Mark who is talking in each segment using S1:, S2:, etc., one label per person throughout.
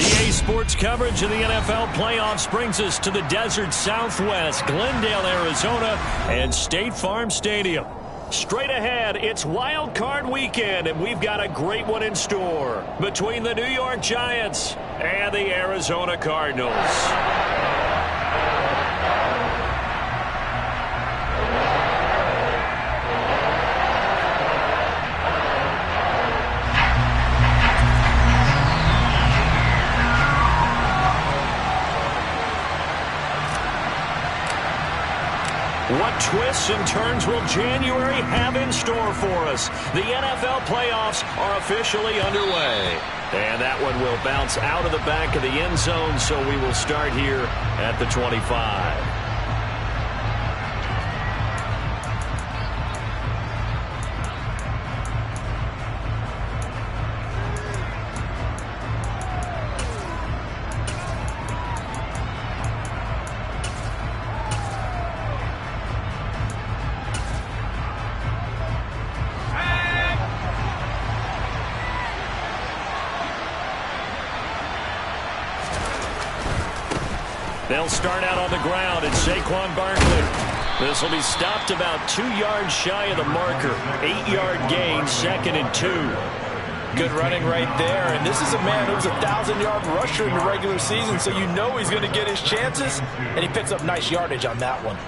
S1: EA Sports coverage of the NFL playoffs brings us to the desert Southwest, Glendale, Arizona, and State Farm Stadium. Straight ahead, it's Wild Card Weekend, and we've got a great one in store between the New York Giants and the Arizona Cardinals. What twists and turns will January have in store for us? The NFL playoffs are officially underway. And that one will bounce out of the back of the end zone, so we will start here at the 25. They'll start out on the ground. It's Saquon Barkley. This will be stopped about 2 yards shy of the marker. 8-yard gain, 2nd and 2.
S2: Good running right there. And this is a man who was a 1,000-yard rusher in the regular season, so you know he's going to get his chances. And he picks up nice yardage on that one.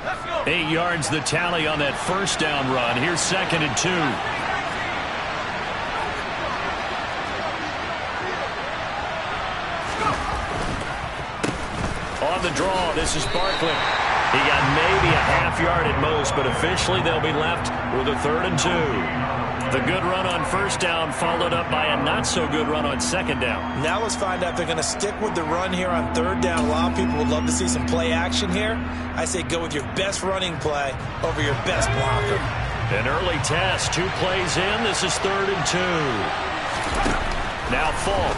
S1: Let's go. 8 yards the tally on that first down run. Here's 2nd and 2. On the draw, this is Barkley. He got maybe a half yard at most, but officially they'll be left with a 3rd and 2. The good run on first down followed up by a not-so-good run on 2nd down.
S2: Now let's find out if they're going to stick with the run here on 3rd down. A lot of people would love to see some play action here. I say go with your best running play over your best blocker.
S1: An early test. 2 plays in. This is 3rd and 2. Now Falk.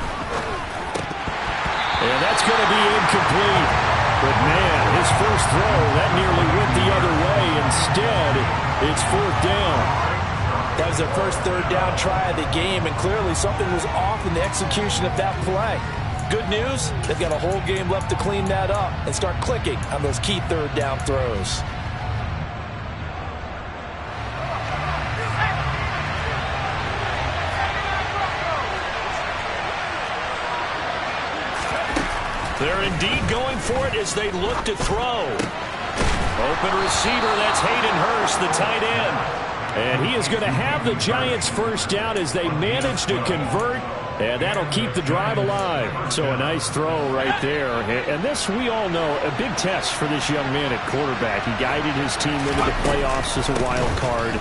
S1: And that's going to be incomplete. But, man, his first throw, that nearly went the other way. Instead, it's 4th down.
S2: That was their first 3rd down try of the game, and clearly something was off in the execution of that play. Good news, they've got a whole game left to clean that up and start clicking on those key 3rd down throws.
S1: They're indeed going for it as they look to throw. Open receiver, that's Hayden Hurst, the tight end. And he is going to have the Giants first down as they manage to convert, and that'll keep the drive alive. So a nice throw right there. And this, we all know, a big test for this young man at quarterback. He guided his team into the playoffs as a wild card.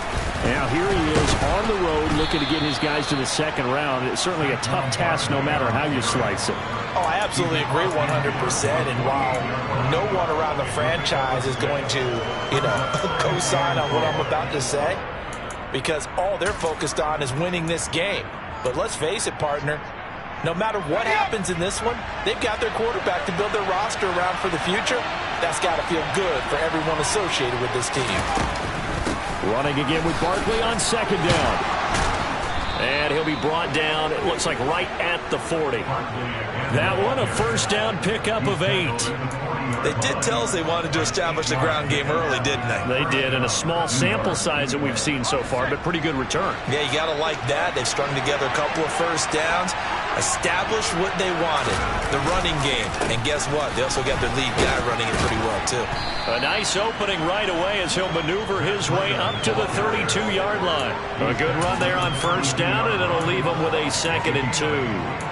S1: Now here he is on the road looking to get his guys to the 2nd round. It's certainly a tough task no matter how you slice it.
S2: Oh, I absolutely agree 100%. And while no one around the franchise is going to, co-sign on what I'm about to say, because all they're focused on is winning this game. But let's face it, partner, no matter what happens in this one, they've got their quarterback to build their roster around for the future. That's got to feel good for everyone associated with this team.
S1: Running again with Barkley on 2nd down. And he'll be brought down, it looks like right at the 40. That one, a first down pickup of 8.
S2: They did tell us they wanted to establish the ground game early, didn't they?
S1: They did, and a small sample size that we've seen so far, but pretty good return.
S2: Yeah, you got to like that. They've strung together a couple of first downs, established what they wanted, the running game. And guess what? They also got their lead guy running it pretty well, too.
S1: A nice opening right away as he'll maneuver his way up to the 32-yard line. A good run there on first down, and it'll leave him with a 2nd and 2.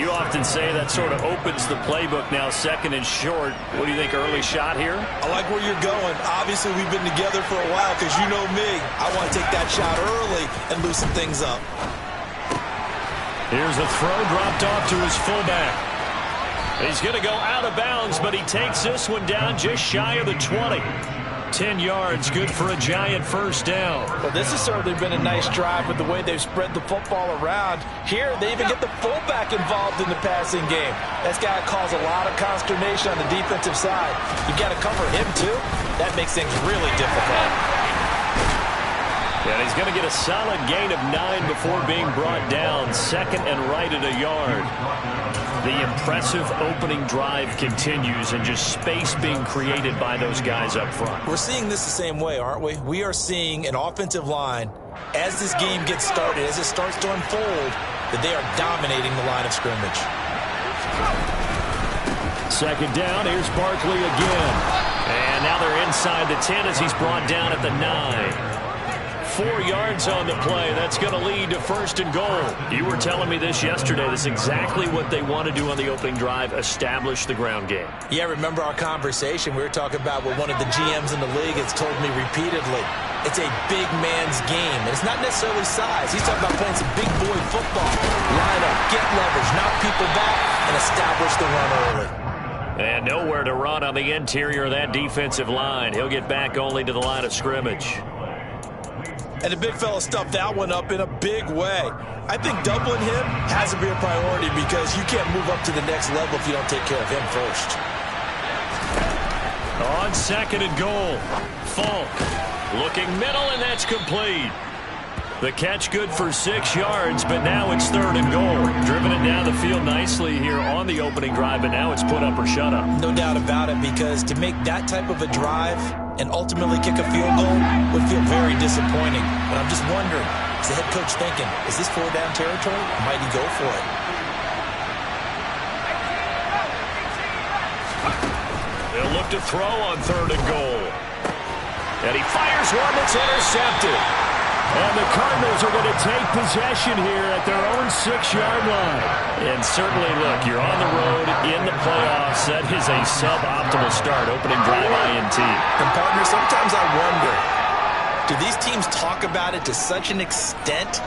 S1: You often say that sort of opens the playbook now, 2nd and short. What do you think, early shot here?
S2: I like where you're going. Obviously, we've been together for a while because you know me. I want to take that shot early and loosen things up.
S1: Here's a throw dropped off to his fullback. He's going to go out of bounds, but he takes this one down just shy of the 20. 10 yards, good for a Giant first down.
S2: Well, this has certainly been a nice drive with the way they've spread the football around. Here, they even get the fullback involved in the passing game. That's got to cause a lot of consternation on the defensive side. You've got to cover him, too. That makes things really difficult.
S1: And he's going to get a solid gain of 9 before being brought down. Second and right at a yard. The impressive opening drive continues and just space being created by those guys up front.
S2: We're seeing this the same way, aren't we? We are seeing an offensive line, as this game gets started, as it starts to unfold, that they are dominating the line of scrimmage.
S1: Second down, here's Barkley again. And now they're inside the 10 as he's brought down at the 9. 4 yards on the play. That's going to lead to first and goal. You were telling me this yesterday. This is exactly what they want to do on the opening drive, establish the ground game.
S2: Yeah, remember our conversation? We were talking about what one of the GMs in the league has told me repeatedly. It's a big man's game. And it's not necessarily size. He's talking about playing some big boy football. Line up, get leverage, knock people back, and establish the run early.
S1: And nowhere to run on the interior of that defensive line. He'll get back only to the line of scrimmage.
S2: And the big fella stuffed that one up in a big way. I think doubling him has to be a priority because you can't move up to the next level if you don't take care of him first.
S1: On second and goal, Falk looking middle, and that's complete. The catch good for 6 yards, but now it's third and goal. Driven it down the field nicely here on the opening drive, but now it's put up or shut up.
S2: No doubt about it, because to make that type of a drive and ultimately kick a field goal would feel very disappointing. But I'm just wondering, is the head coach thinking, is this 4-down territory? Might he go for it?
S1: They'll look to throw on third and goal. And he fires one that's intercepted. And the Cardinals are going to take possession here at their own 6-yard line. And certainly, look, you're on the road in the playoffs. That is a suboptimal start, opening drive INT.
S2: And, partner, sometimes I wonder, do these teams talk about it to such an extent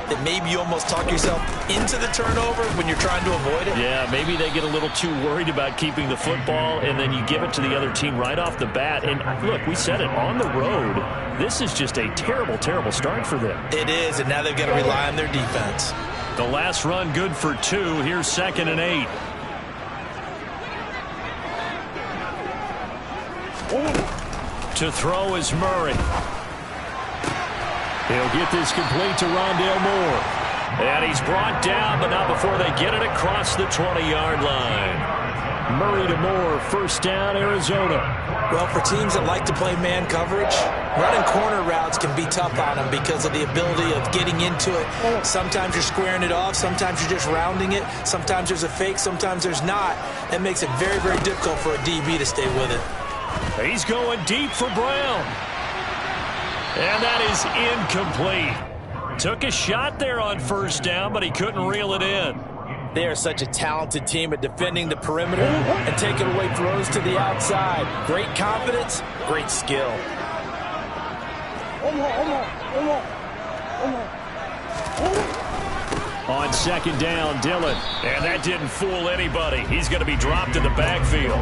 S2: that maybe you almost talk yourself into the turnover when you're trying to avoid it?
S1: Yeah, maybe they get a little too worried about keeping the football, and then you give it to the other team right off the bat. And, look, we said it, on the road, this is just a terrible, terrible start for them.
S2: It is, and now they've got to rely on their defense.
S1: The last run good for 2. Here's second and 8. To throw is Murray. He'll get this complete to Rondale Moore. And he's brought down, but not before they get it across the 20-yard line. Murray to Moore, first down, Arizona.
S2: Well, for teams that like to play man coverage, running corner routes can be tough on them because of the ability of getting into it. Sometimes you're squaring it off. Sometimes you're just rounding it. Sometimes there's a fake. Sometimes there's not. That makes it very, very difficult for a DB to stay with it.
S1: He's going deep for Brown. And that is incomplete. Took a shot there on first down, but he couldn't reel it in.
S2: They are such a talented team at defending the perimeter and taking away throws to the outside. Great confidence, great skill.
S1: On second down, Dillon. And that didn't fool anybody. He's going to be dropped in the backfield.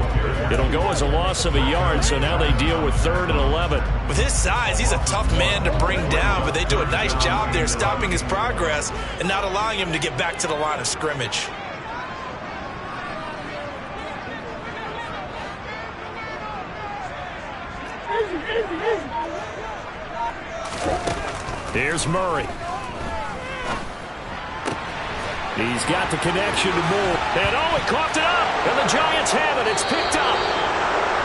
S1: It'll go as a loss of a yard, so now they deal with 3rd and 11.
S2: With his size, he's a tough man to bring down, but they do a nice job there stopping his progress and not allowing him to get back to the line of scrimmage.
S1: Here's Murray. He's got the connection to Moore. And he coughed it up. And the Giants have it. It's picked up.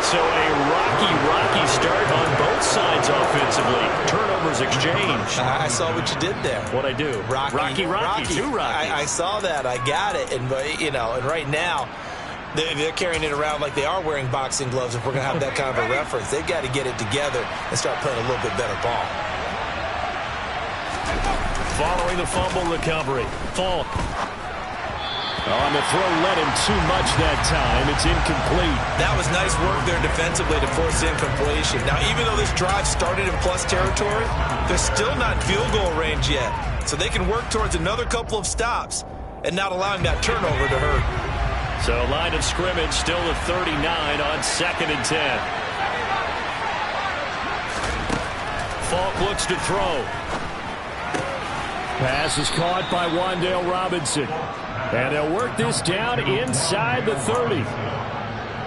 S1: So a rocky start on both sides offensively. Turnovers exchanged.
S2: I saw what you did there.
S1: What'd I do? Rocky. Two Rockies.
S2: I saw that. I got it. And, and right now, they're carrying it around like they are wearing boxing gloves if we're going to have that kind of a reference. They've got to get it together and start playing a little bit better ball.
S1: Following the fumble recovery, Falk. On the throw, led him too much that time. It's incomplete.
S2: That was nice work there defensively to force incompletion. Now, even though this drive started in plus territory, they're still not in field goal range yet. So they can work towards another couple of stops and not allowing that turnover to hurt.
S1: So line of scrimmage still at 39 on 2nd and 10. Falk looks to throw. Pass is caught by Wan'Dale Robinson. And they'll work this down inside the 30.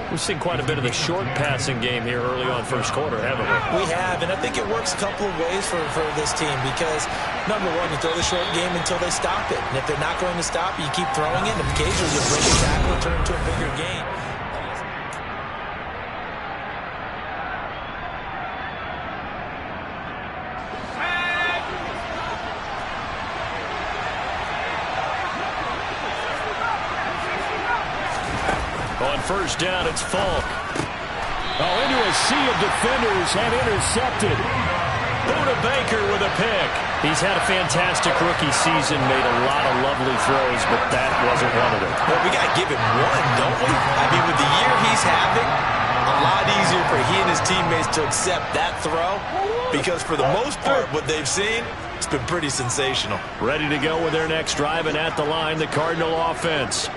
S1: We've seen quite a bit of the short passing game here early on first quarter, haven't we?
S2: We have, and I think it works a couple of ways for this team because, number one, you throw the short game until they stop it. And if they're not going to stop it, you keep throwing it, and occasionally you break a tackle and turn it into a bigger gain.
S1: On first down, it's Falk. Oh, into a sea of defenders and intercepted. Buda Baker with a pick. He's had a fantastic rookie season, made a lot of lovely throws, but that wasn't one of them.
S2: Well, we got to give him one, don't we? I mean, with the year he's having, a lot easier for he and his teammates to accept that throw because for the most part, what they've seen, it's been pretty sensational.
S1: Ready to go with their next drive, and at the line, the Cardinal offense.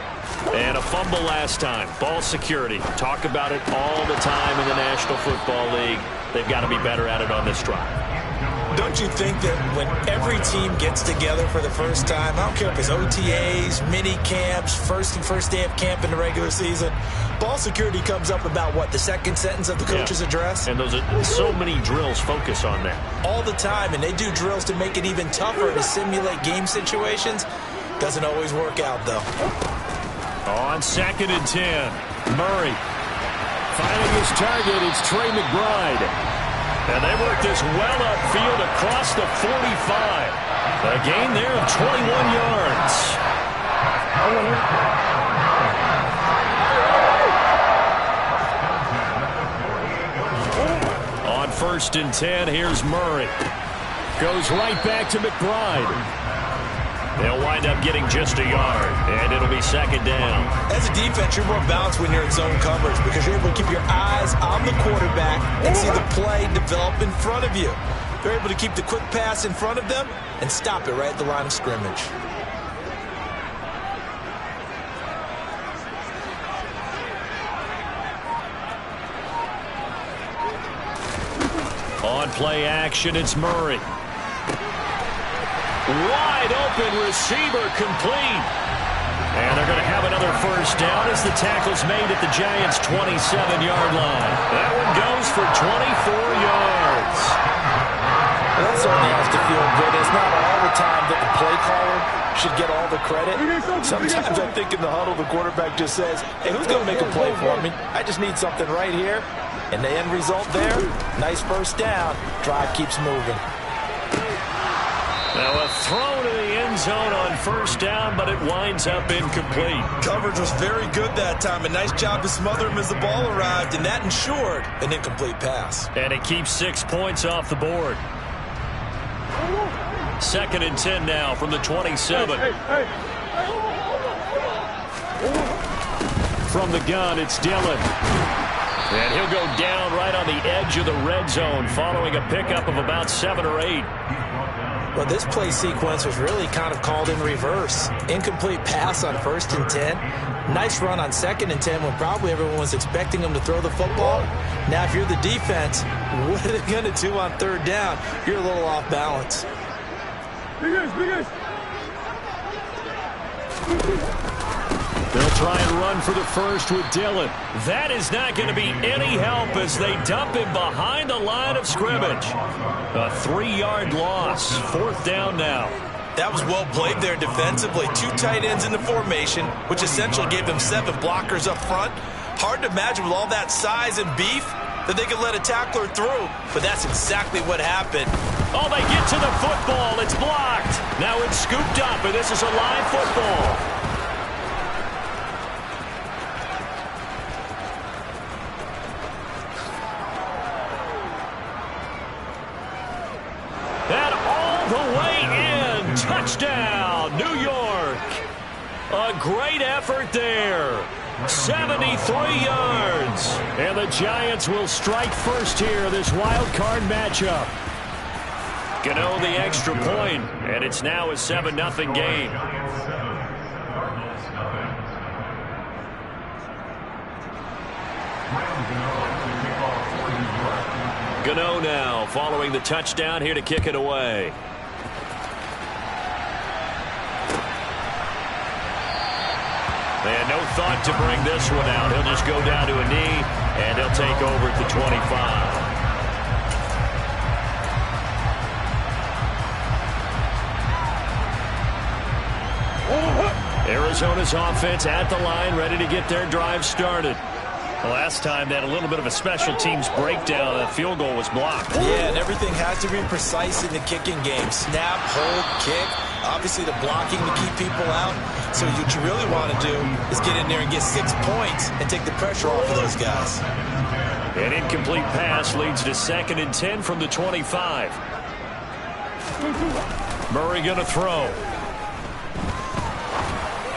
S1: And a fumble last time. Ball security. Talk about it all the time in the National Football League. They've got to be better at it on this drive.
S2: Don't you think that when every team gets together for the first time, I don't care if it's OTAs, mini camps, first day of camp in the regular season, ball security comes up about what, the second sentence of the coach's address?
S1: And those are so many drills focus on that.
S2: All the time, and they do drills to make it even tougher to simulate game situations. Doesn't always work out, though.
S1: On 2nd and 10, Murray finding his target. It's Trey McBride. And they work this well upfield across the 45. A gain there of 21 yards. On 1st and 10, here's Murray. Goes right back to McBride. They'll wind up getting just a yard, and it'll be 2nd down.
S2: As a defense, you're more balanced when you're in zone coverage because you're able to keep your eyes on the quarterback and see the play develop in front of you. They're able to keep the quick pass in front of them and stop it right at the line of scrimmage.
S1: On play action, it's Murray. Wide open receiver complete. And they're going to have another first down as the tackle's made at the Giants' 27-yard line. That one goes for 24 yards.
S2: Well, that certainly has to feel good. It's not all the time that the play caller should get all the credit. Sometimes I think in the huddle, the quarterback just says, hey, who's going to make a play for me? I just need something right here. And the end result there, nice first down. Drive keeps moving.
S1: Now a throw to the end zone on first down, but it winds up incomplete.
S2: Coverage was very good that time. A nice job to smother him as the ball arrived, and that ensured an incomplete pass.
S1: And it keeps 6 points off the board. 2nd and 10 now from the 27. From the gun, it's Dillon. And he'll go down right on the edge of the red zone following a pickup of about 7 or 8.
S2: Well, this play sequence was really kind of called in reverse. Incomplete pass on 1st and 10. Nice run on 2nd and 10 when probably everyone was expecting them to throw the football. Now, if you're the defense, what are they going to do on 3rd down? You're a little off balance.
S1: They'll try and run for the first with Dillon. That is not going to be any help as they dump him behind the line of scrimmage. A 3-yard loss. 4th down now.
S2: That was well played there defensively. 2 tight ends in the formation, which essentially gave them 7 blockers up front. Hard to imagine with all that size and beef that they could let a tackler through, but that's exactly what happened.
S1: Oh, they get to the football. It's blocked. Now it's scooped up, and this is a live football. Touchdown, New York. A great effort there. 73 yards. And the Giants will strike first here, this wild card matchup. Gano the extra point, and it's now a 7-0 game. Gano now following the touchdown here to kick it away. They had no thought to bring this one out. He'll just go down to a knee, and he'll take over at the 25. Arizona's offense at the line, ready to get their drive started. The last time they had a little bit of a special teams breakdown. That field goal was blocked.
S2: Yeah, and everything has to be precise in the kicking game. Snap, hold, kick. Obviously, the blocking to keep people out. So what you really want to do is get in there and get 6 points and take the pressure off of those guys.
S1: An incomplete pass leads to 2nd and 10 from the 25. Murray going to throw.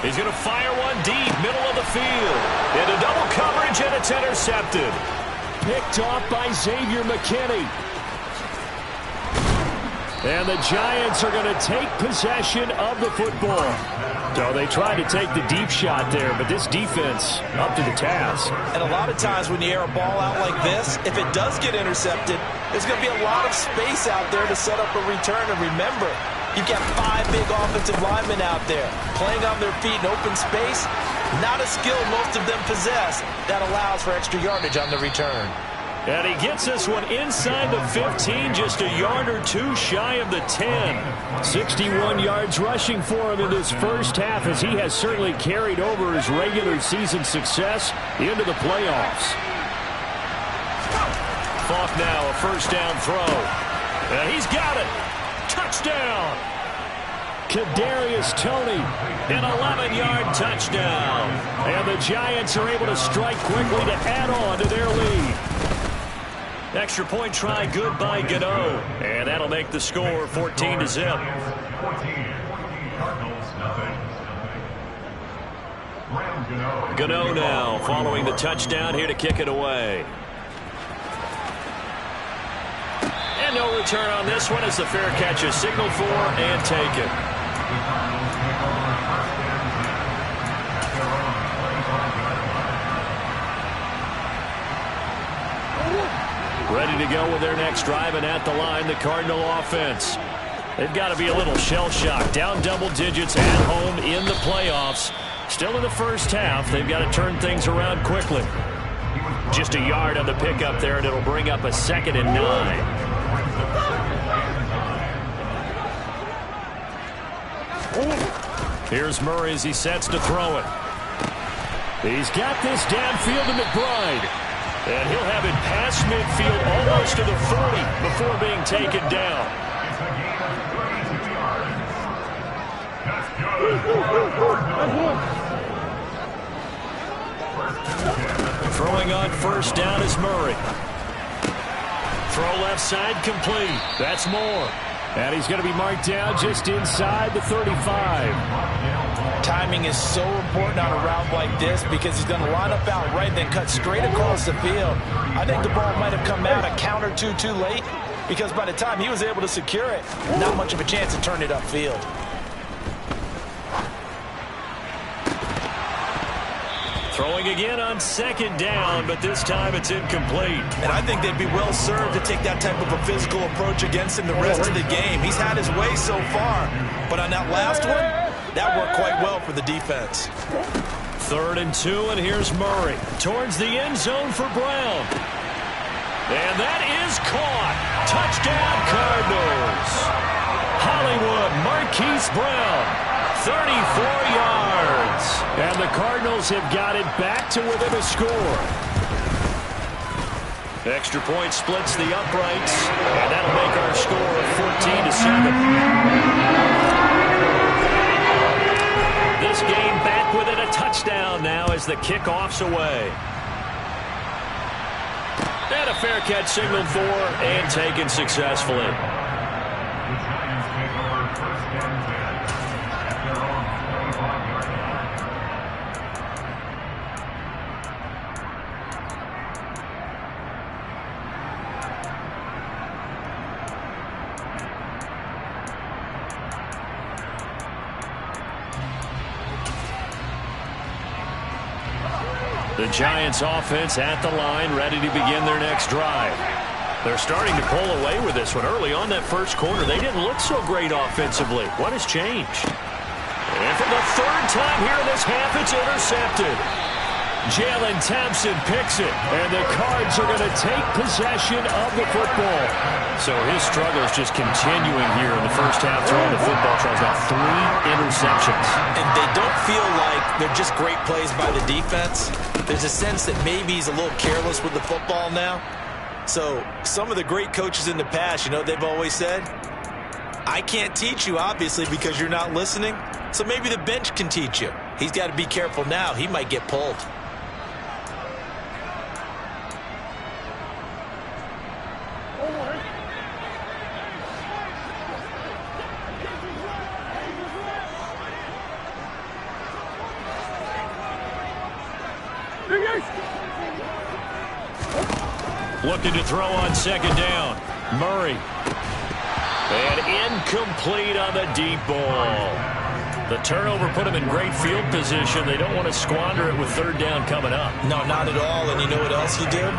S1: He's going to fire one deep, middle of the field. Into double coverage, and it's intercepted. Picked off by Xavier McKinney. And the Giants are going to take possession of the football. So they tried to take the deep shot there, but this defense up to the task.
S2: And a lot of times when you air a ball out like this, if it does get intercepted, there's going to be a lot of space out there to set up a return. And remember, you've got 5 big offensive linemen out there playing on their feet in open space. Not a skill most of them possess that allows for extra yardage on the return.
S1: And he gets this one inside the 15, just a yard or two shy of the 10. 61 yards rushing for him in this first half, as he has certainly carried over his regular season success into the playoffs. Falk now, a first down throw. And he's got it. Touchdown. Kadarius Toney, an 11-yard touchdown. And the Giants are able to strike quickly to add on to their lead. Extra point try good by Gano. And that'll make the score 14-0. Gano now following the touchdown here to kick it away. And no return on this one as the fair catch is signaled for and taken. Ready to go with their next drive, and at the line, the Cardinal offense. They've got to be a little shell-shocked. Down double digits at home in the playoffs. Still in the first half. They've got to turn things around quickly. Just a yard on the pickup there, and it'll bring up a 2nd and 9. Here's Murray as he sets to throw it. He's got this downfield to McBride. And he'll have it past midfield almost to the 40 before being taken down. Throwing on first down is Murray. Throw left side complete. That's Moore. And he's going to be marked down just inside the 35.
S2: Timing is so important on a route like this because he's going to line up out right, then cut straight across the field. I think the ball might have come out a count or two too late because by the time he was able to secure it, not much of a chance to turn it upfield.
S1: Throwing again on 2nd down, but this time it's incomplete.
S2: And I think they'd be well served to take that type of a physical approach against him the rest of the game. He's had his way so far, but on that last one, that worked quite well for the defense.
S1: 3rd and 2, and here's Murray towards the end zone for Brown. And that is caught. Touchdown, Cardinals. Hollywood Marquise Brown, 34 yards. And the Cardinals have got it back to within a score. Extra point splits the uprights, and that'll make our score 14-7. This game back within a touchdown now as the kickoff's away. And a fair catch signaled for and taken successfully. The Giants offense at the line, ready to begin their next drive. They're starting to pull away with this one. Early on that first quarter, they didn't look so great offensively. What has changed? And for the third time here in this half, it's intercepted. Jalen Thompson picks it, and the Cards are going to take possession of the football. So his struggle is just continuing here in the first half, throwing the football. Charles got 3 interceptions.
S2: And they don't feel like they're just great plays by the defense. There's a sense that maybe he's a little careless with the football now. So some of the great coaches in the past, you know, they've always said, I can't teach you, obviously, because you're not listening. So maybe the bench can teach you. He's got to be careful now. He might get pulled.
S1: Looking to throw on second down. Murray. And incomplete on the deep ball. The turnover put him in great field position. They don't want to squander it with third down coming up.
S2: No, not at all. And you know what else you do?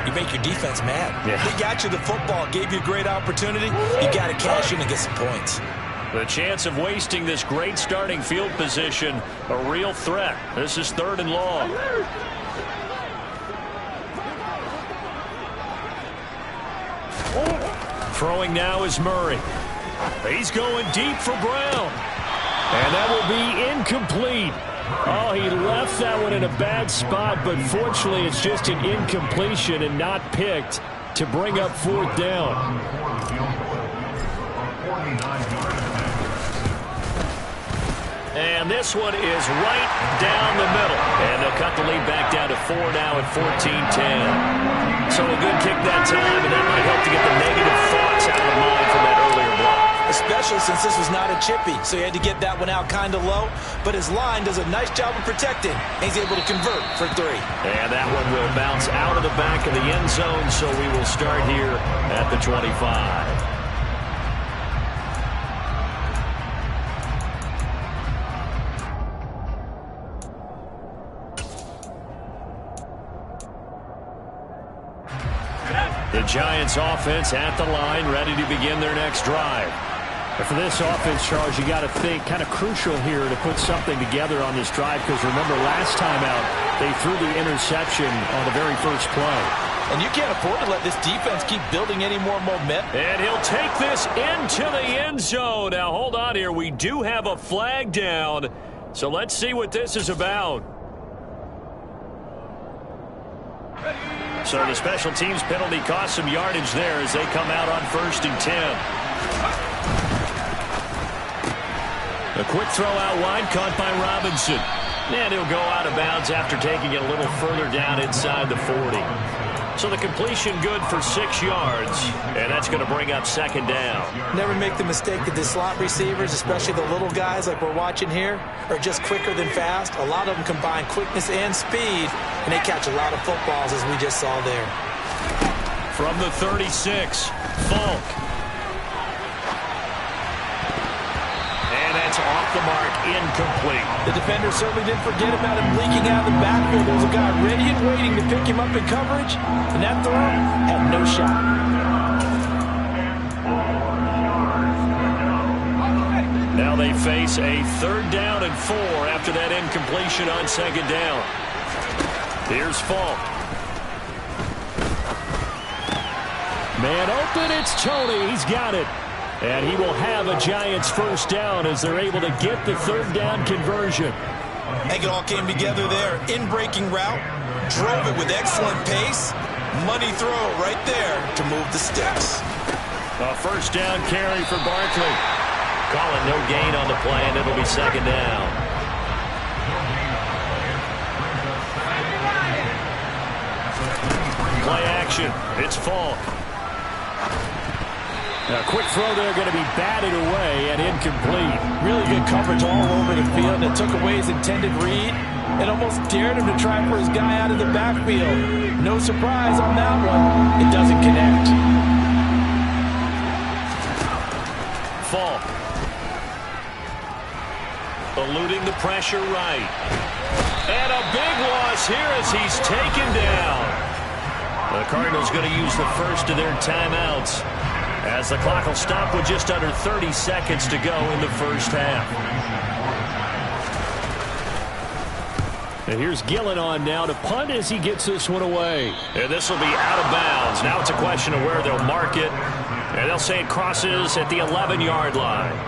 S2: You make your defense mad.
S1: Yeah.
S2: They got you the football, gave you a great opportunity. You got to cash in and get some points.
S1: The chance of wasting this great starting field position, a real threat. This is 3rd and long. Throwing now is Murray. He's going deep for Brown. And that will be incomplete. Oh, he left that one in a bad spot, but fortunately it's just an incompletion and not picked to bring up 4th down. And this one is right down the middle. And they'll cut the lead back down to 4 now at 14-10. So a good kick that time, and that might help to get the negative thoughts out of the mind from that earlier block.
S2: Especially since this was not a chippy, so he had to get that one out kind of low. But his line does a nice job of protecting, and he's able to convert for 3.
S1: And that one will bounce out of the back of the end zone, so we will start here at the 25. The Giants offense at the line, ready to begin their next drive.
S3: And for this offense, Charles, you got to think kind of crucial here to put something together on this drive, because remember last time out, they threw the interception on the very first play.
S2: And you can't afford to let this defense keep building any more momentum.
S1: And he'll take this into the end zone. Now, hold on here. We do have a flag down, so let's see what this is about. So the special teams penalty cost some yardage there as they come out on 1st and 10. A quick throw out wide, caught by Robinson. And he'll go out of bounds after taking it a little further down inside the 40. So the completion good for 6 yards, and that's going to bring up 2nd down.
S2: Never make the mistake that the slot receivers, especially the little guys like we're watching here, are just quicker than fast. A lot of them combine quickness and speed, and they catch a lot of footballs, as we just saw there.
S1: From the 36, Falk. And that's off the mark, incomplete.
S2: The defender certainly didn't forget about him leaking out of the backfield. There was a guy ready and waiting to pick him up in coverage, and that throw had no shot.
S1: Now they face a 3rd down and 4 after that incompletion on 2nd down. Here's Falk.
S3: Man open, it's Tony. He's got it. And he will have a Giants 1st down as they're able to get the 3rd down conversion.
S2: I think it all came together there. In-breaking route, drove it with excellent pace. Money throw right there to move the sticks.
S1: A 1st down carry for Barkley. Calling no gain on the play, and it'll be 2nd down. Play action. It's Falk.
S3: A quick throw there, going to be batted away and incomplete.
S2: Really good coverage all over the field. It took away his intended read and almost dared him to try for his guy out of the backfield. No surprise on that one. It doesn't connect.
S1: Falk. Eluding the pressure right. And a big loss here as he's taken down. The Cardinals going to use the first of their timeouts as the clock will stop with just under 30 seconds to go in the first half.
S3: And here's Gillen on now to punt as he gets this one away.
S1: And this will be out of bounds. Now it's a question of where they'll mark it. And they'll say it crosses at the 11-yard line.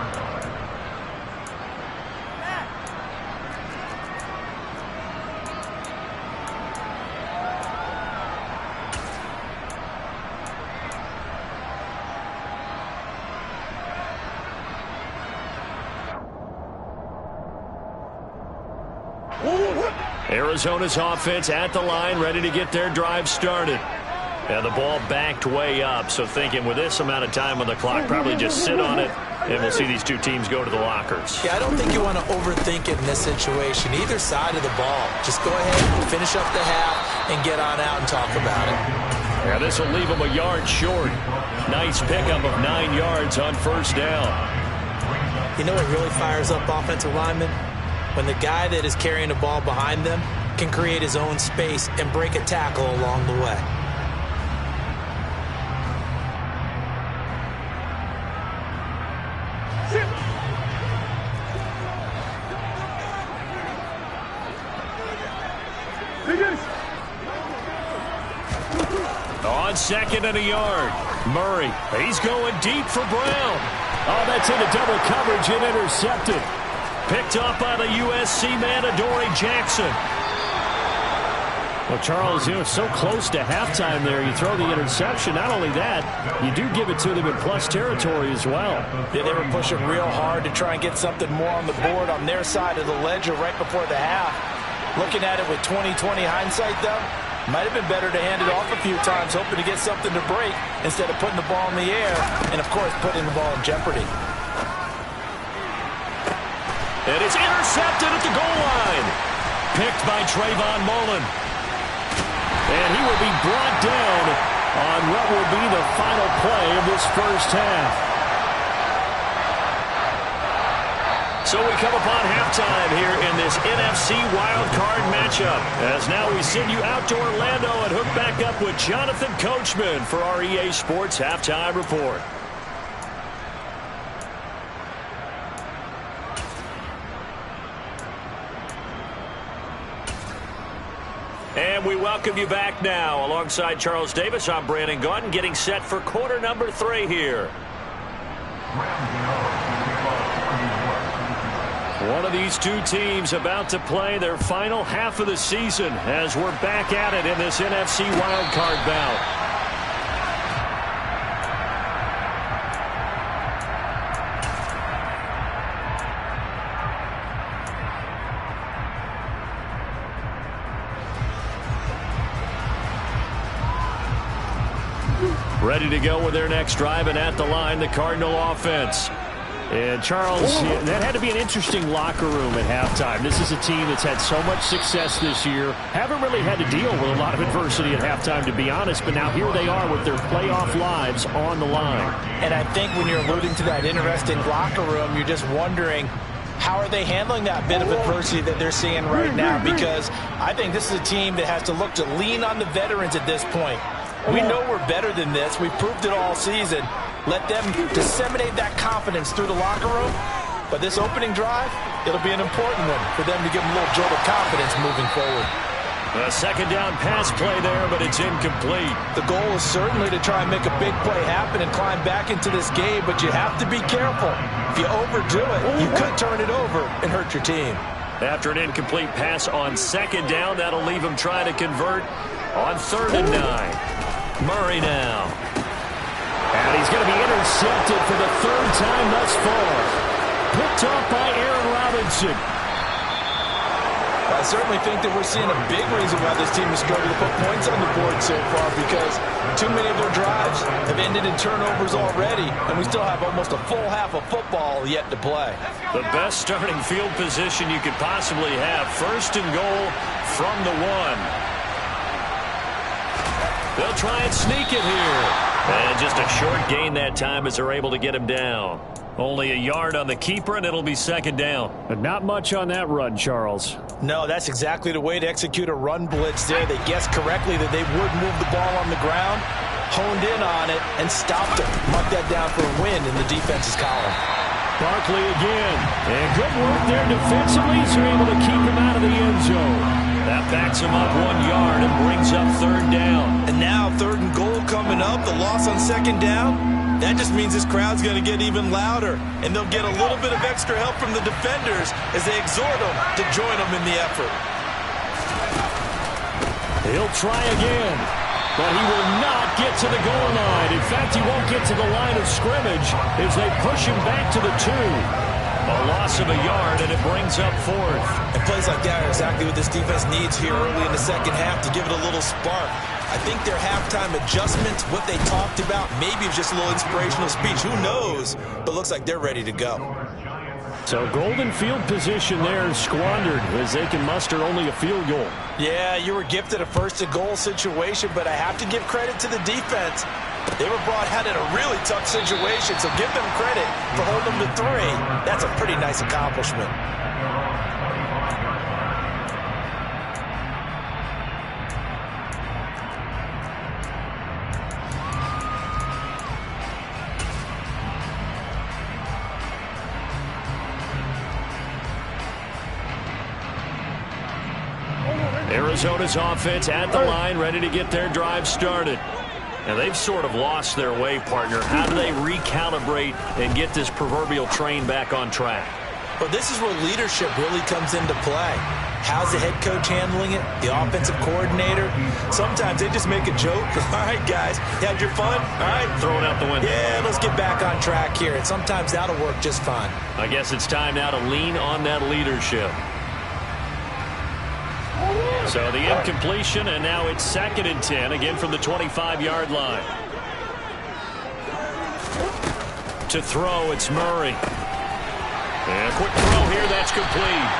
S1: Arizona's offense at the line, ready to get their drive started. And the ball backed way up, so thinking with this amount of time on the clock, probably just sit on it, and we'll see these two teams go to the lockers.
S2: Yeah, I don't think you want to overthink it in this situation. Either side of the ball. Just go ahead, finish up the half, and get on out and talk about it.
S1: Yeah, this will leave them a yard short. Nice pickup of 9 yards on first down.
S2: You know what really fires up offensive linemen? When the guy that is carrying the ball behind them can create his own space and break a tackle along the way.
S1: On second and a yard, Murray. He's going deep for Brown.
S3: Oh, that's into double coverage and intercepted.
S1: Picked up by the USC man, Adoree Jackson.
S3: Well, Charles, you know, so close to halftime there. You throw the interception. Not only that, you do give it to them in plus territory as well.
S2: Yeah, they were pushing real hard to try and get something more on the board on their side of the ledger right before the half. Looking at it with 20/20 hindsight, though, might have been better to hand it off a few times, hoping to get something to break instead of putting the ball in the air and, of course, putting the ball in jeopardy.
S1: And it's intercepted at the goal line. Picked by Trayvon Mullen. And he will be brought down on what will be the final play of this first half. So we come upon halftime here in this NFC wildcard matchup. As now we send you out to Orlando and hook back up with Jonathan Coachman for our EA Sports Halftime Report. And we welcome you back now. Alongside Charles Davis, I'm Brandon Gaudin, getting set for quarter number 3 here. One of these two teams about to play their final half of the season as we're back at it in this NFC wildcard bout. Ready to go with their next drive, and at the line, the Cardinal offense.
S3: And Charles, that had to be an interesting locker room at halftime. This is a team that's had so much success this year. Haven't really had to deal with a lot of adversity at halftime, to be honest. But now here they are with their playoff lives on the line.
S2: And I think when you're alluding to that interesting locker room, you're just wondering, how are they handling that bit of adversity that they're seeing right now? Because I think this is a team that has to look to lean on the veterans at this point. We know we're better than this. We've proved it all season. Let them disseminate that confidence through the locker room. But this opening drive, it'll be an important one for them to give them a little jolt of confidence moving forward.
S1: A second down pass play there, but it's incomplete.
S2: The goal is certainly to try and make a big play happen and climb back into this game, but you have to be careful. If you overdo it, you could turn it over and hurt your team.
S1: After an incomplete pass on second down, that'll leave them trying to convert on 3rd and 9. Murray now.
S3: And he's going to be intercepted for the 3rd time thus far. Picked off by Aaron Robinson.
S2: I certainly think that we're seeing a big reason why this team has struggled to put points on the board so far, because too many of their drives have ended in turnovers already, and we still have almost a full half of football yet to play.
S1: The best starting field position you could possibly have. 1st and goal from the 1. They'll try and sneak it here. And just a short gain that time as they're able to get him down. Only a yard on the keeper, and it'll be 2nd down.
S3: But not much on that run, Charles.
S2: No, that's exactly the way to execute a run blitz there. They guessed correctly that they would move the ball on the ground, honed in on it, and stopped it. Mark that down for a win in the defense's column.
S1: Barkley again. And good work there defensively. So they're able to keep him out of the end zone. That backs him up 1 yard and brings up 3rd down.
S2: And now 3rd and goal coming up. The loss on 2nd down. That just means this crowd's going to get even louder. And they'll get a little bit of extra help from the defenders as they exhort them to join them in the effort.
S1: He'll try again. But he will not get to the goal line. In fact, he won't get to the line of scrimmage as they push him back to the 2. A loss of a yard, and it brings up 4th.
S2: And plays like that are exactly what this defense needs here early in the 2nd half to give it a little spark. I think their halftime adjustments, what they talked about, maybe it's just a little inspirational speech. Who knows? But looks like they're ready to go.
S1: So golden field position there squandered as they can muster only a field goal.
S2: Yeah, you were gifted a 1st and goal situation, but I have to give credit to the defense. They were brought out in a really tough situation, so give them credit for holding them to 3. That's a pretty nice accomplishment.
S1: Arizona's offense at the line, ready to get their drive started. And they've sort of lost their way, partner. How do they recalibrate and get this proverbial train back on track?
S2: Well, this is where leadership really comes into play. How's the head coach handling it? The offensive coordinator? Sometimes they just make a joke. All right, guys, you had your fun? All right.
S1: Throw it out the window.
S2: Yeah, let's get back on track here. And sometimes that'll work just fine.
S1: I guess it's time now to lean on that leadership. So the incompletion, and now it's 2nd and 10, again from the 25-yard line. To throw, it's Murray. And a quick throw here, that's complete.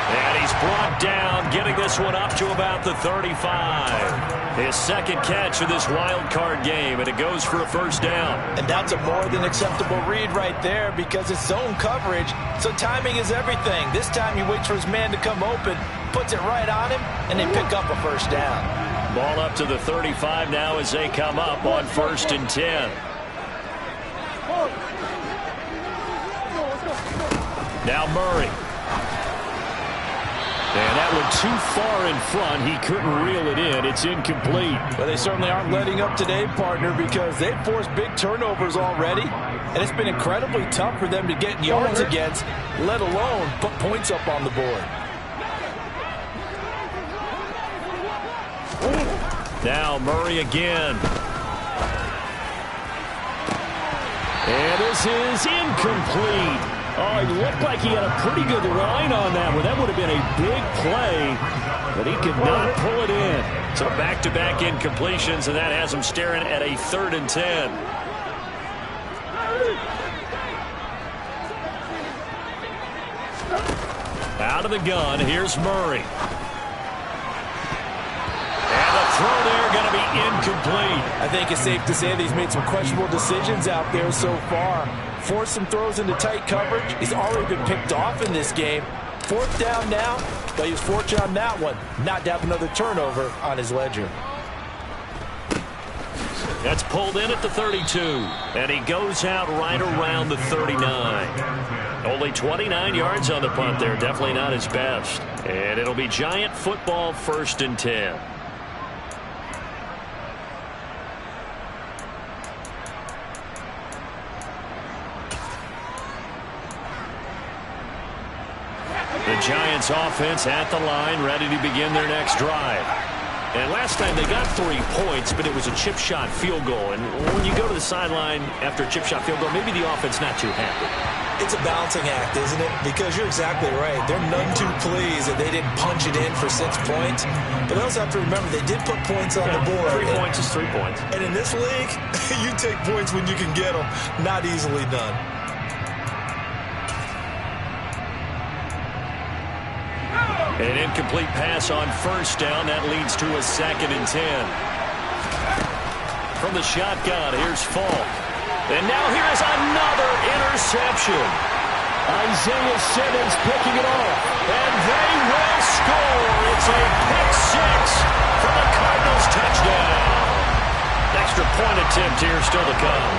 S1: And he's brought down, getting this one up to about the 35. His 2nd catch of this wild card game, and it goes for a 1st down.
S2: And that's a more than acceptable read right there because it's zone coverage, so timing is everything. This time he waits for his man to come open, puts it right on him, and they pick up a 1st down.
S1: Ball up to the 35 now as they come up on 1st and 10. Now Murray. And that one too far in front. He couldn't reel it in. It's incomplete.
S2: Well, they certainly aren't letting up today, partner, because they've forced big turnovers already. And it's been incredibly tough for them to get yards against, let alone put points up on the board.
S1: Now Murray again. And this is incomplete. Oh, he looked like he had a pretty good line on that one. That would have been a big play, but he could not pull it in. So back-to-back incompletions, and that has him staring at a 3rd and 10. Out of the gun, here's Murray. And the throw there going to be incomplete.
S2: I think it's safe to say that he's made some questionable decisions out there so far. Forced some throws into tight coverage. He's already been picked off in this game. 4th down now, but he was fortunate on that one not to have another turnover on his ledger.
S1: That's pulled in at the 32, and he goes out right around the 39. Only 29 yards on the punt there. Definitely not his best. And it'll be Giant football 1st and 10. The Giants offense at the line, ready to begin their next drive. And last time they got 3 points, but it was a chip shot field goal. And when you go to the sideline after a chip shot field goal, maybe the offense not too happy.
S2: It's a balancing act, isn't it? Because you're exactly right. They're none too pleased that they didn't punch it in for 6 points. But they also have to remember they did put points on the board.
S1: 3 points is 3 points.
S2: And in this league, you take points when you can get them. Not easily done.
S1: An incomplete pass on 1st down. That leads to a 2nd and 10. From the shotgun, here's Falk. And now here's another interception. Isaiah Simmons picking it off. And they will score. It's a pick six for the Cardinals touchdown. Extra point attempt here still to come.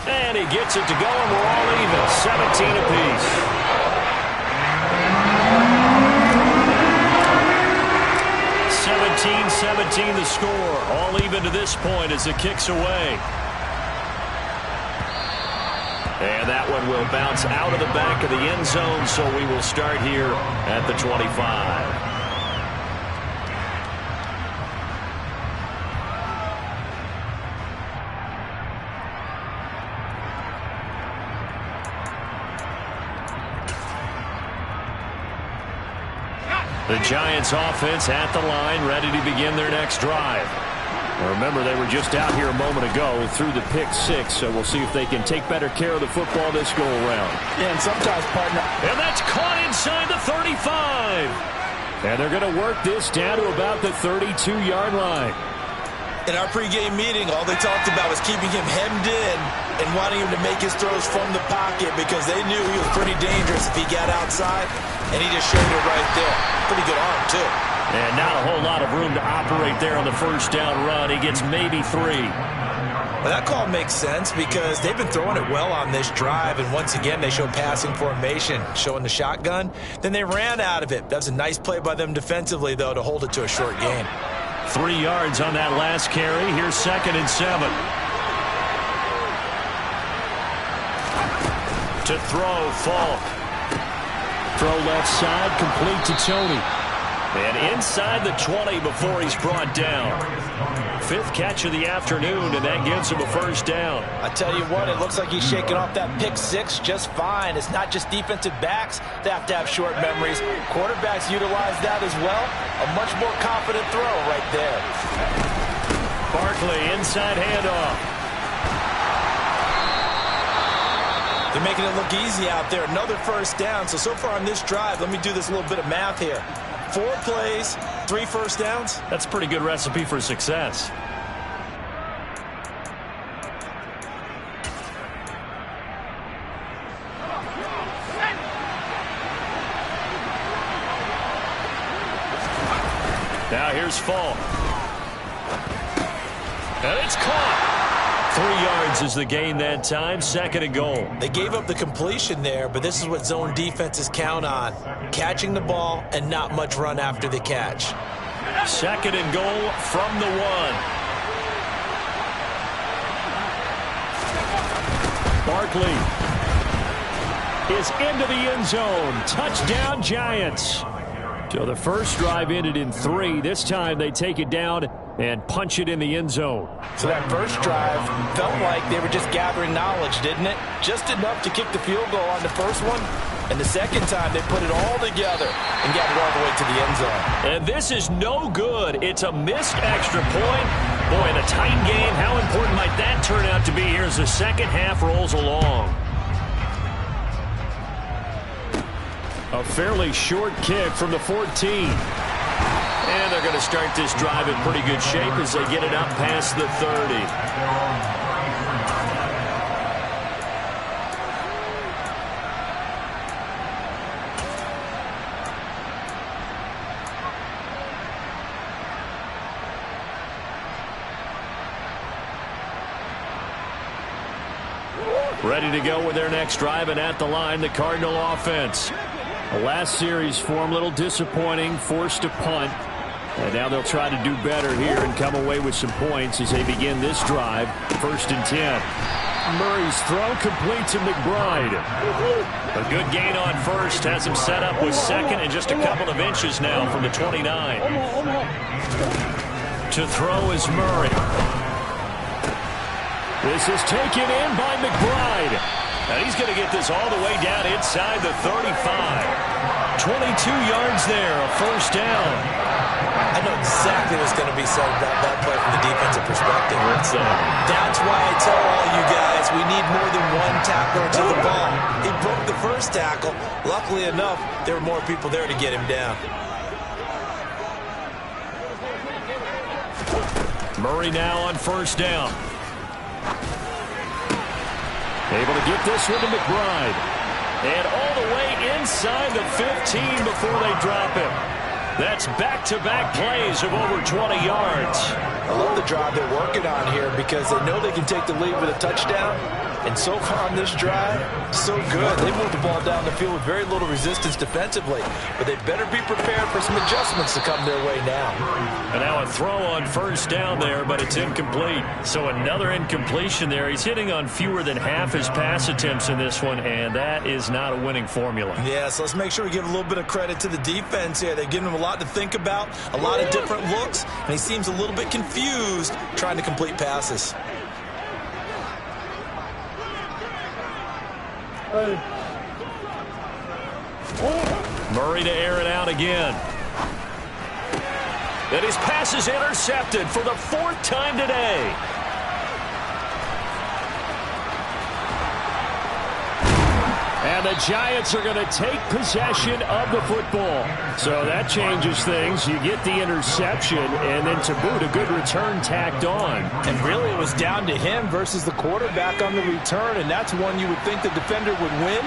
S1: And he gets it to go, and we're all even. 17 apiece. 17-17 the score. All even to this point as it kicks away. And that one will bounce out of the back of the end zone, so we will start here at the 25. The Giants offense at the line, ready to begin their next drive. Now remember, they were just out here a moment ago through the pick six, so we'll see if they can take better care of the football this go-around.
S2: Yeah, and sometimes, partner.
S1: And that's caught inside the 35. And they're going to work this down to about the 32-yard line.
S2: In our pregame meeting, all they talked about was keeping him hemmed in and wanting him to make his throws from the pocket because they knew he was pretty dangerous if he got outside, and he just showed it right there. Pretty good arm, too.
S1: And not a whole lot of room to operate there on the first down run. He gets maybe 3.
S2: Well, that call makes sense because they've been throwing it well on this drive, and once again, they showed passing formation, showing the shotgun. Then they ran out of it. That was a nice play by them defensively, though, to hold it to a short gain.
S1: 3 yards on that last carry. Here's 2nd and 7. To throw, Falk. Throw left side, complete to Tony. And inside the 20 before he's brought down. 5th catch of the afternoon, and that gives him a first down.
S2: I tell you what, it looks like he's shaking off that pick six just fine. It's not just defensive backs that have to have short memories. Quarterbacks utilize that as well. A much more confident throw right there.
S1: Barkley, inside handoff.
S2: They're making it look easy out there. Another first down. So far on this drive, let me do this little bit of math here. 4 plays, 3 first downs.
S1: That's a pretty good recipe for success. Now here's Falk. And it's caught. 3 yards is the gain that time. 2nd and goal.
S2: They gave up the completion there, but this is what zone defenses count on. Catching the ball and not much run after the catch.
S1: 2nd and goal from the 1. Barkley is into the end zone. Touchdown, Giants. So the first drive ended in 3. This time they take it down and punch it in the end zone.
S2: So that first drive felt like they were just gathering knowledge, didn't it? Just enough to kick the field goal on the first one. And the second time they put it all together and got it all the way to the end zone.
S1: And this is no good. It's a missed extra point. Boy, in a tight game, how important might that turn out to be here as the second half rolls along? A fairly short kick from the 14. And they're going to start this drive in pretty good shape as they get it up past the 30. Ready to go with their next drive, and at the line, the Cardinal offense. The last series for them, a little disappointing, forced to punt. And now they'll try to do better here and come away with some points as they begin this drive. 1st and 10. Murray's throw complete to McBride. A good gain on first, has him set up with 2nd and just a couple of inches now from the 29. To throw is Murray. This is taken in by McBride. And he's going to get this all the way down inside the 35. 22 yards there, a first down.
S2: I know exactly what's going to be said about that play from the defensive perspective. That's why I tell all you guys we need more than one tackler to the ball. He broke the first tackle. Luckily enough, there were more people there to get him down.
S1: Murray now on first down. Able to get this one to McBride. And all the way inside the 15 before they drop him. That's back-to-back plays of over 20 yards.
S2: I love the drive they're working on here because they know they can take the lead with a touchdown. And so far on this drive, so good. They moved the ball down the field with very little resistance defensively. But they better be prepared for some adjustments to come their way now.
S1: And now a throw on first down there, but it's incomplete. So another incompletion there. He's hitting on fewer than half his pass attempts in this one, and that is not a winning formula.
S2: Yeah, so let's make sure we give a little bit of credit to the defense here. They're giving him a lot to think about, a lot of different looks, and he seems a little bit confused trying to complete passes.
S1: Murray to air it out again. And his pass is intercepted for the 4th time today. And the Giants are going to take possession of the football. So that changes things. You get the interception, and then to boot, a good return tacked on.
S2: And really, it was down to him versus the quarterback on the return, and that's one you would think the defender would win.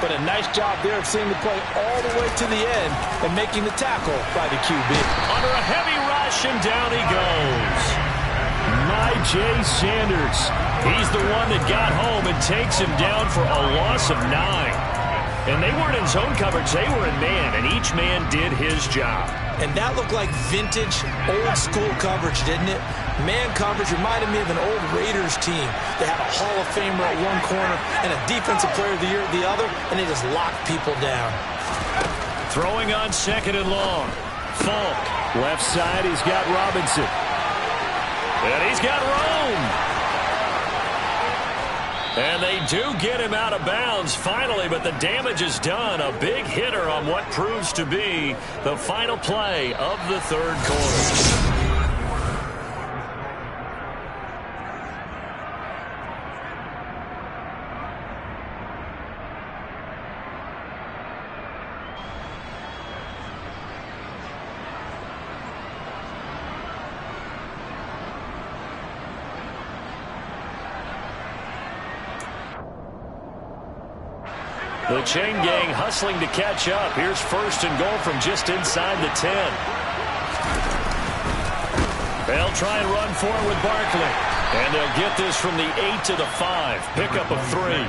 S2: But a nice job there of seeing the play all the way to the end and making the tackle by the QB.
S1: Under a heavy rush, and down he goes. Myjai Sanders. He's the one that got home and takes him down for a loss of 9. And they weren't in zone coverage. They were in man, and each man did his job.
S2: And that looked like vintage, old-school coverage, didn't it? Man coverage reminded me of an old Raiders team. They had a Hall of Famer at one corner and a Defensive Player of the Year at the other, and they just locked people down.
S1: Throwing on 2nd and long. Falk. Left side, he's got Robinson. And he's got Rome. And they do get him out of bounds finally, but the damage is done. A big hitter on what proves to be the final play of the 3rd quarter. The chain gang hustling to catch up. Here's 1st and goal from just inside the 10. They'll try and run for it with Barkley. And they'll get this from the 8 to the 5. Pickup of 3.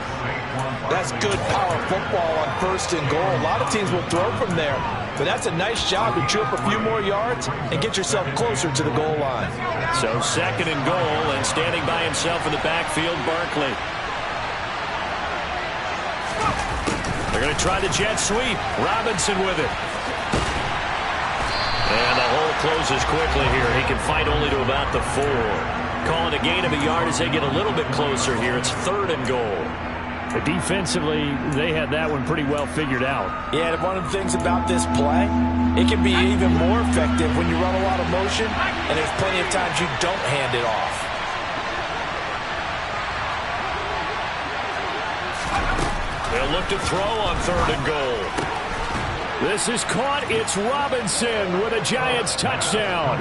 S2: That's good power football on 1st and goal. A lot of teams will throw from there. But that's a nice job to chew up a few more yards and get yourself closer to the goal line.
S1: So 2nd and goal, and standing by himself in the backfield, Barkley. They're going to try the jet sweep. Robinson with it. And the hole closes quickly here. He can fight only to about the 4. Calling a gain of a yard as they get a little bit closer here. It's 3rd and goal.
S3: Defensively, they had that one pretty well figured out.
S2: Yeah, and one of the things about this play, it can be even more effective when you run a lot of motion, and there's plenty of times you don't hand it off.
S1: They'll look to throw on 3rd and goal.
S3: This is caught. It's Robinson with a Giants touchdown.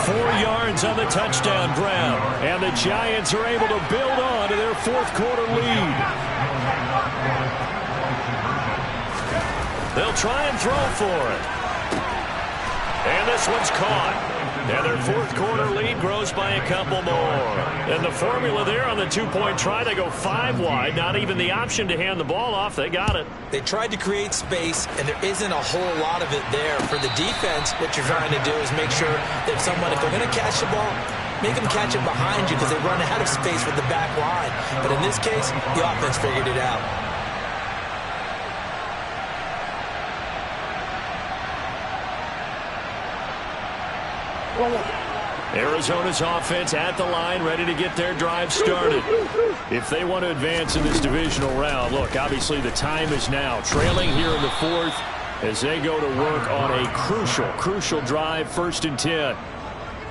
S1: 4 yards on the touchdown grab.
S3: And the Giants are able to build on to their 4th quarter lead.
S1: They'll try and throw for it. And this one's caught. And their 4th quarter lead grows by a couple more. And the formula there on the 2-point try, they go 5 wide. Not even the option to hand the ball off. They got it.
S2: They tried to create space, and there isn't a whole lot of it there. For the defense, what you're trying to do is make sure that if they're going to catch the ball, make them catch it behind you because they run out of space with the back line. But in this case, the offense figured it out.
S1: Arizona's offense at the line, ready to get their drive started. If they want to advance in this divisional round, look, obviously the time is now. Trailing here in the 4th as they go to work on a crucial drive, 1st and 10.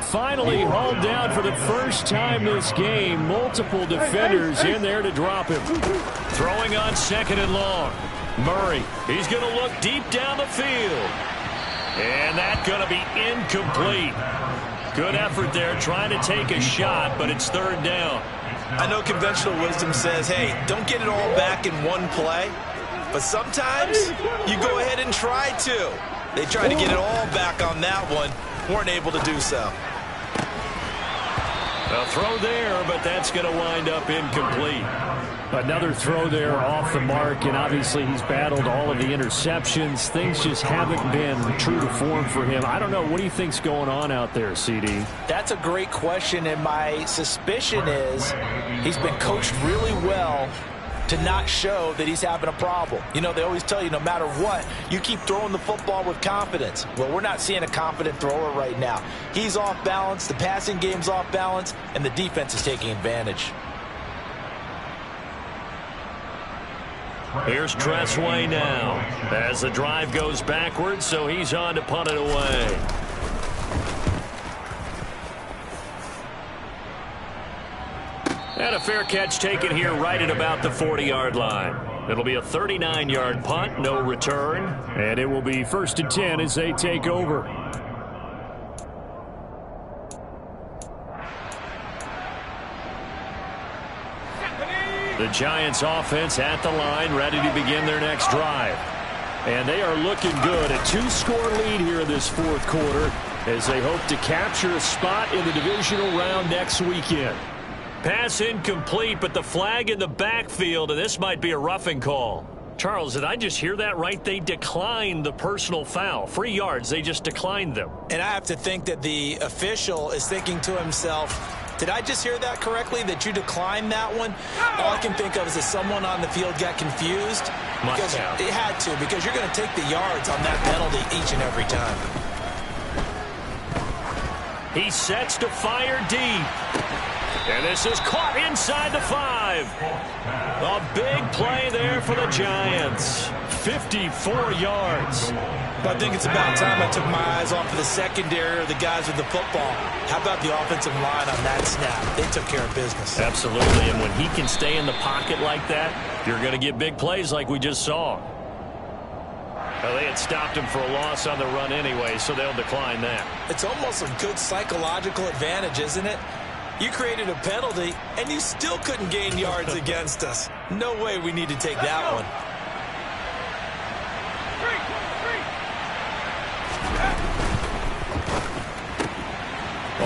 S1: Finally hauled down for the first time this game. Multiple defenders in there to drop him. Throwing on 2nd and long. Murray, he's going to look deep down the field. And that's going to be incomplete. Good effort there, trying to take a shot, but it's third down.
S2: I know conventional wisdom says, hey, don't get it all back in one play. But sometimes you go ahead and try to. They tried to get it all back on that one. Weren't able to do so.
S1: A throw there, but that's going to wind up incomplete.
S3: Another throw there off the mark, and obviously he's battled all of the interceptions. Things just haven't been true to form for him. I don't know. What do you think's going on out there, CD?
S2: That's a great question, and my suspicion is he's been coached really well to not show that he's having a problem. You know, they always tell you no matter what, you keep throwing the football with confidence. Well, we're not seeing a confident thrower right now. He's off balance, the passing game's off balance, and the defense is taking advantage.
S1: Here's Tressway now as the drive goes backwards, so he's on to punt it away. And a fair catch taken here right at about the 40-yard line. It'll be a 39-yard punt, no return.
S3: And it will be 1st and 10 as they take over.
S1: The Giants offense at the line, ready to begin their next drive. And they are looking good. A 2-score lead here in this fourth quarter as they hope to capture a spot in the divisional round next weekend. Pass incomplete, but the flag in the backfield, and this might be a roughing call. Charles, did I just hear that right? They declined the personal foul. 3 yards, they just declined them.
S2: And I have to think that the official is thinking to himself, did I just hear that correctly, that you declined that one? All I can think of is that someone on the field got confused.
S1: Must have.
S2: It had to, because you're going to take the yards on that penalty each and every time.
S1: He sets to fire deep. And this is caught inside the 5. A big play there for the Giants. 54 yards.
S2: But I think it's about time I took my eyes off of the secondary or the guys with the football. How about the offensive line on that snap? They took care of business.
S1: Absolutely, and when he can stay in the pocket like that, you're going to get big plays like we just saw. Well, they had stopped him for a loss on the run anyway, so they'll decline that.
S2: It's almost a good psychological advantage, isn't it? You created a penalty, and you still couldn't gain yards against us. No way we need to take that one.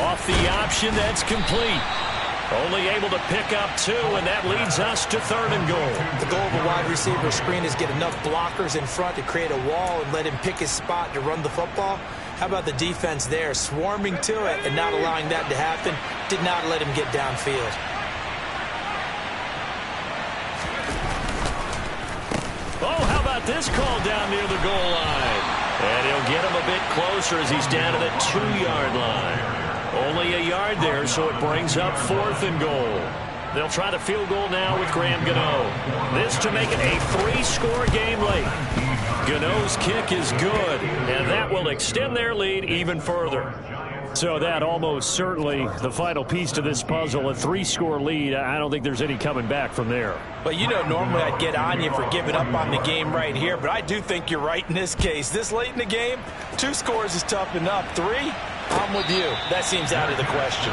S1: Off the option, that's complete. Only able to pick up 2, and that leads us to 3rd and goal.
S2: The goal of a wide receiver screen is get enough blockers in front to create a wall and let him pick his spot to run the football. How about the defense there, swarming to it and not allowing that to happen? Did not let him get downfield.
S1: Oh, how about this call down near the goal line? And he'll get him a bit closer as he's down to the 2-yard line. Only a yard there, so it brings up 4th and goal. They'll try the field goal now with Graham Gano. This to make it a 3-score game late. Gano's kick is good, and that will extend their lead even further.
S3: So that almost certainly the final piece to this puzzle, a 3-score lead. I don't think there's any coming back from there.
S2: But you know, normally I'd get on you for giving up on the game right here, but I do think you're right in this case. This late in the game, 2 scores is tough enough. 3, I'm with you. That seems out of the question.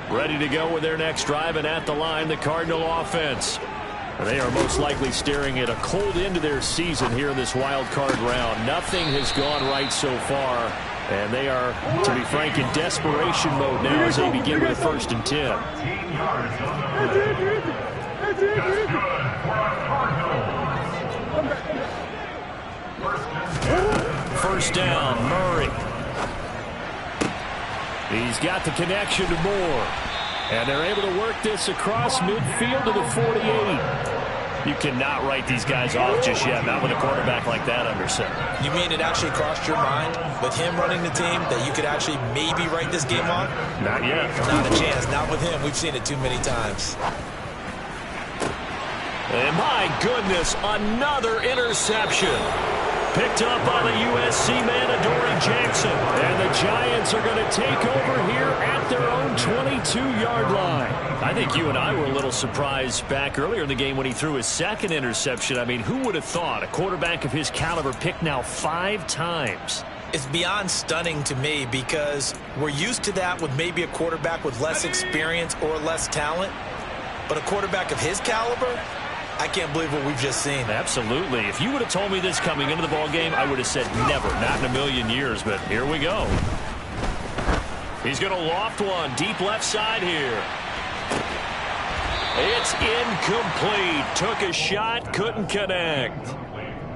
S1: Ready to go with their next drive, and at the line, the Cardinal offense. They are most likely staring at a cold end to their season here in this wild card round. Nothing has gone right so far, and they are, to be frank, in desperation mode now as they begin with a 1st and 10. First down, Murray. He's got the connection to Moore. And they're able to work this across midfield to the 48. You cannot write these guys off just yet, not with a quarterback like that under center.
S2: You mean it actually crossed your mind with him running the team that you could actually maybe write this game off?
S1: Not yet.
S2: Not a chance. Not with him. We've seen it too many times.
S1: And my goodness, another interception. Picked up by the USC man, Adoree Jackson. And the Giants are going to take over here at their own 22-yard line. I think you and I were a little surprised back earlier in the game when he threw his second interception. I mean, who would have thought a quarterback of his caliber picked now 5 times?
S2: It's beyond stunning to me because we're used to that with maybe a quarterback with less experience or less talent. But a quarterback of his caliber, I can't believe what we've just seen.
S1: Absolutely. If you would have told me this coming into the ball game, I would have said never, not in a million years. But here we go. He's going to loft one deep left side here. It's incomplete. Took a shot, couldn't connect.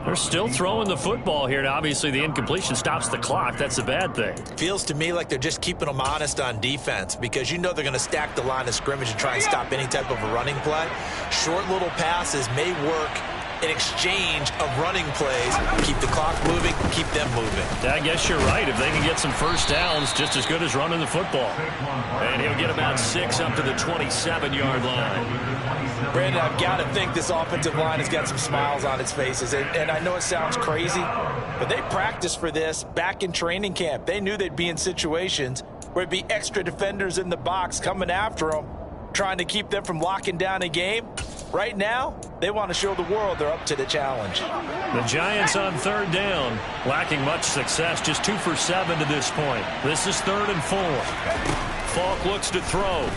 S1: They're still throwing the football here, and obviously the incompletion stops the clock. That's a bad thing.
S2: Feels to me like they're just keeping them honest on defense because you know they're going to stack the line of scrimmage and try and stop any type of a running play. Short little passes may work in exchange of running plays. Keep the clock moving, keep them moving.
S1: I guess you're right. If they can get some first downs, just as good as running the football. And he'll get about 6 up to the 27-yard line.
S2: Brandon, I've got to think this offensive line has got some smiles on its faces. And I know it sounds crazy, but they practiced for this back in training camp. They knew they'd be in situations where it'd be extra defenders in the box coming after them, trying to keep them from locking down a game. Right now, they want to show the world they're up to the challenge.
S1: The Giants on 3rd down, lacking much success, just 2 for 7 to this point. This is 3rd and 4. Falk looks to throw.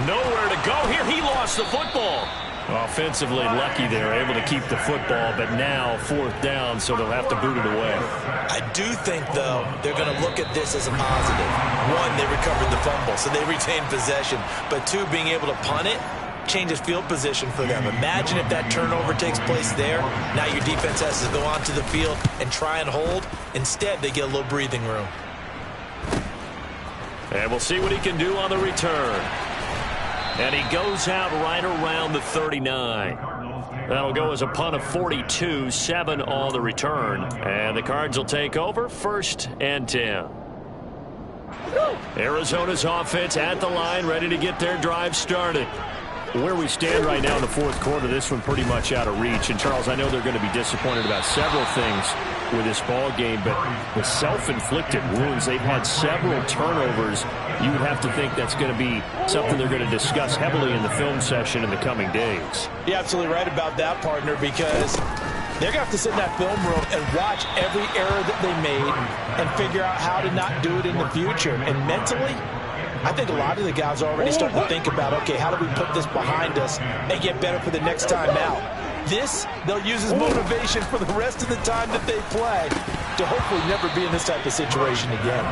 S1: Nowhere to go here. He lost the football. Offensively lucky they're able to keep the football, but now 4th down, so they'll have to boot it away.
S2: I do think, though, they're going to look at this as a positive. 1, they recovered the fumble, so they retained possession. But 2, being able to punt it changes field position for them. Imagine if that turnover takes place there. Now your defense has to go onto the field and try and hold. Instead, they get a little breathing room.
S1: And we'll see what he can do on the return. And he goes out right around the 39. That'll go as a punt of 42, 7 on the return. And the Cards will take over 1st and 10. Arizona's offense at the line, ready to get their drive started. Where we stand right now in the 4th quarter, this one pretty much out of reach. And, Charles, I know they're going to be disappointed about several things with this ball game, but the self-inflicted wounds, they've had several turnovers. You would have to think that's going to be something they're going to discuss heavily in the film session in the coming days.
S2: You're absolutely right about that, partner, because they're going to have to sit in that film room and watch every error that they made and figure out how to not do it in the future. And mentally, I think a lot of the guys are already starting to think about, okay, how do we put this behind us and get better for the next time out? This, they'll use as motivation for the rest of the time that they play to hopefully never be in this type of situation again.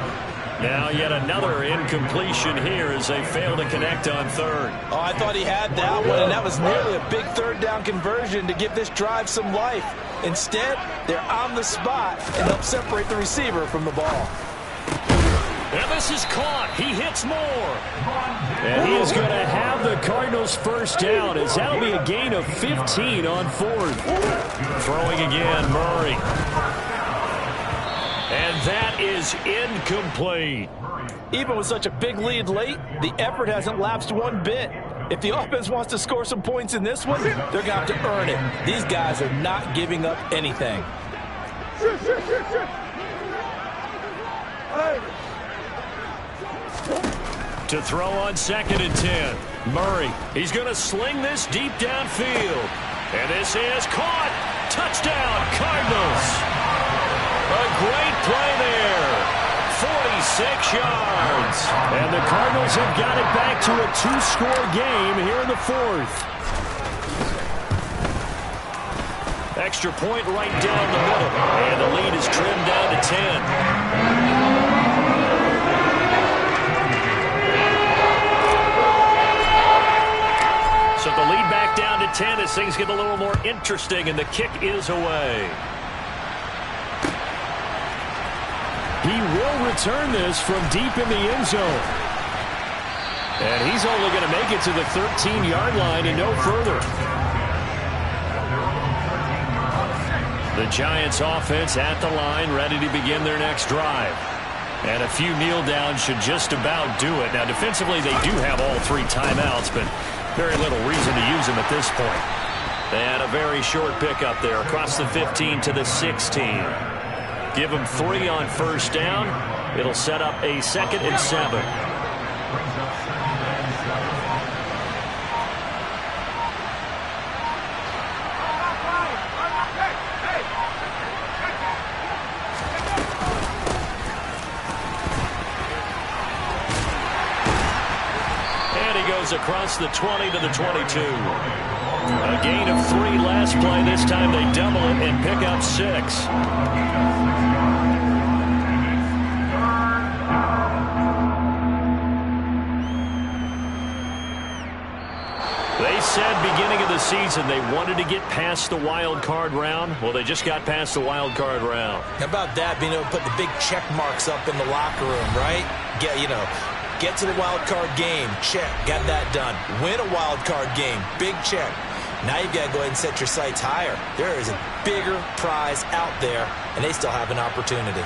S1: Now yet another incompletion here as they fail to connect on 3rd.
S2: Oh, I thought he had that one, and that was nearly a big 3rd down conversion to give this drive some life. Instead, they're on the spot and help separate the receiver from the ball.
S1: And this is caught. He hits more. And he is going to have the Cardinals' 1st down as that'll be a gain of 15 on 4th. Throwing again, Murray. And that is incomplete.
S2: Even with such a big lead late, the effort hasn't lapsed one bit. If the offense wants to score some points in this one, they're going to have to earn it. These guys are not giving up anything.
S1: To throw on 2nd and 10. Murray, he's going to sling this deep downfield. And this is caught. Touchdown, Cardinals. A great play there. 46 yards. And the Cardinals have got it back to a 2-score game here in the 4th. Extra point right down the middle. And the lead is trimmed down to 10. So the lead back down to 10 as things get a little more interesting, and the kick is away. He will return this from deep in the end zone. And he's only going to make it to the 13-yard line and no further. The Giants offense at the line, ready to begin their next drive. And a few kneel downs should just about do it. Now, defensively, they do have all 3 timeouts, but very little reason to use them at this point. And a very short pickup there across the 15 to the 16. Give them 3 on first down. It'll set up a 2nd and 7. And he goes across the 20 to the 22. A gain of 3 last play. This time they double it and pick up 6. They said beginning of the season they wanted to get past the wild card round. Well, they just got past the wild card round.
S2: How about that, being able to put the big check marks up in the locker room, right? Get to the wild card game, check, got that done. Win a wild card game, big check. Now you've got to go ahead and set your sights higher. There is a bigger prize out there, and they still have an opportunity.